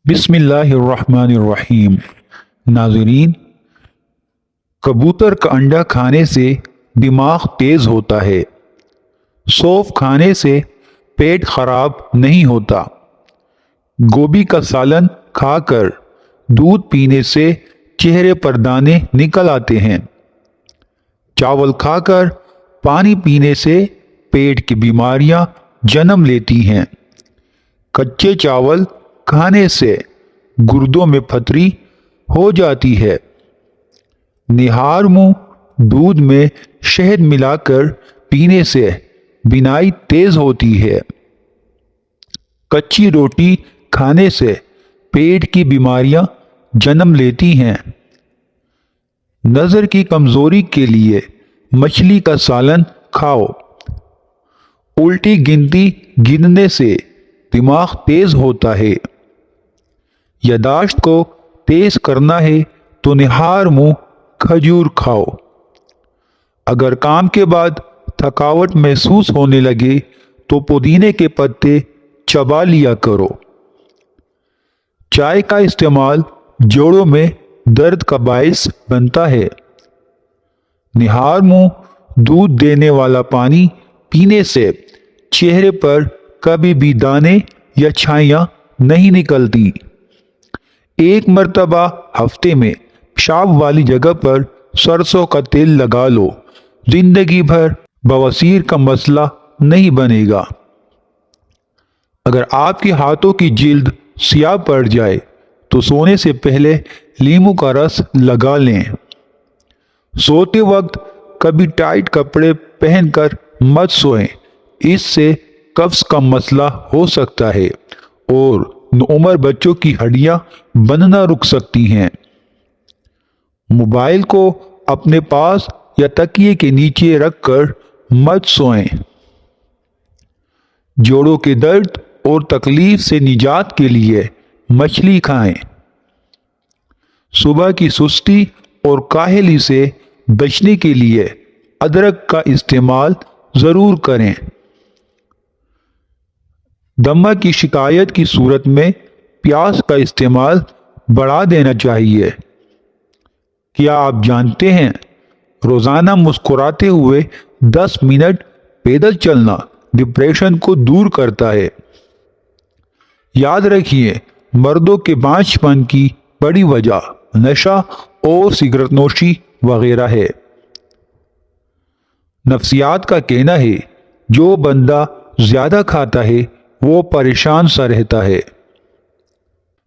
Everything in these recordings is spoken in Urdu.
بسم اللہ الرحمن الرحیم۔ ناظرین، کبوتر کا انڈا کھانے سے دماغ تیز ہوتا ہے۔ سونف کھانے سے پیٹ خراب نہیں ہوتا۔ گوبھی کا سالن کھا کر دودھ پینے سے چہرے پر دانے نکل آتے ہیں۔ چاول کھا کر پانی پینے سے پیٹ کی بیماریاں جنم لیتی ہیں۔ کچے چاول کھانے سے گردوں میں پتھری ہو جاتی ہے۔ نہار منہ دودھ میں شہد ملا کر پینے سے بینائی تیز ہوتی ہے۔ کچی روٹی کھانے سے پیٹ کی بیماریاں جنم لیتی ہیں۔ نظر کی کمزوری کے لیے مچھلی کا سالن کھاؤ۔ الٹی گنتی گننے سے دماغ تیز ہوتا ہے۔ یاداشت کو تیز کرنا ہے تو نہار منہ کھجور کھاؤ۔ اگر کام کے بعد تھکاوٹ محسوس ہونے لگے تو پودینے کے پتے چبا لیا کرو۔ چائے کا استعمال جوڑوں میں درد کا باعث بنتا ہے۔ نہار منہ دودھ دینے والا پانی پینے سے چہرے پر کبھی بھی دانے یا چھائیاں نہیں نکلتی۔ ایک مرتبہ ہفتے میں پیشاب والی جگہ پر سرسوں کا تیل لگا لو، زندگی بھر بواسیر کا مسئلہ نہیں بنے گا۔ اگر آپ کے ہاتھوں کی جلد سیاہ پڑ جائے تو سونے سے پہلے لیموں کا رس لگا لیں۔ سوتے وقت کبھی ٹائٹ کپڑے پہن کر مت سوئیں، اس سے قبض کا مسئلہ ہو سکتا ہے اور نوعمر بچوں کی ہڈیاں بننا رک سکتی ہیں۔ موبائل کو اپنے پاس یا تکیے کے نیچے رکھ کر مت سوئیں۔ جوڑوں کے درد اور تکلیف سے نجات کے لیے مچھلی کھائیں۔ صبح کی سستی اور کاہلی سے بچنے کے لیے ادرک کا استعمال ضرور کریں۔ دمہ کی شکایت کی صورت میں پیاز کا استعمال بڑھا دینا چاہیے۔ کیا آپ جانتے ہیں روزانہ مسکراتے ہوئے 10 منٹ پیدل چلنا ڈپریشن کو دور کرتا ہے؟ یاد رکھیے، مردوں کے بانجھ پن کی بڑی وجہ نشہ اور سگریٹ نوشی وغیرہ ہے۔ نفسیات کا کہنا ہے جو بندہ زیادہ کھاتا ہے وہ پریشان سا رہتا ہے۔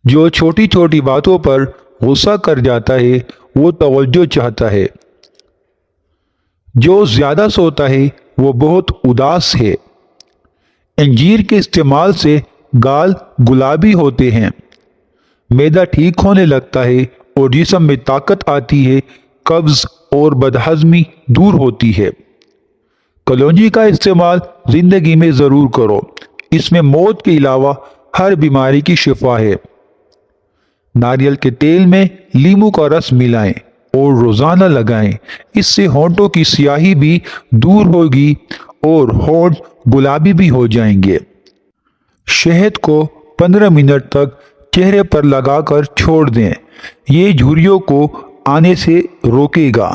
جو چھوٹی چھوٹی باتوں پر غصہ کر جاتا ہے وہ توجہ چاہتا ہے۔ جو زیادہ سوتا ہے وہ بہت اداس ہے۔ انجیر کے استعمال سے گال گلابی ہوتے ہیں۔ معدہ ٹھیک ہونے لگتا ہے اور جسم میں طاقت آتی ہے۔ قبض اور بدہضمی دور ہوتی ہے۔ کلونجی کا استعمال زندگی میں ضرور کرو، اس میں موت کے علاوہ ہر بیماری کی شفا ہے۔ ناریل کے تیل میں لیموں کا رس ملائیں اور روزانہ لگائیں، اس سے ہونٹوں کی سیاہی بھی دور ہوگی اور ہونٹ گلابی بھی ہو جائیں گے۔ شہد کو 15 منٹ تک چہرے پر لگا کر چھوڑ دیں، یہ جھریوں کو آنے سے روکے گا۔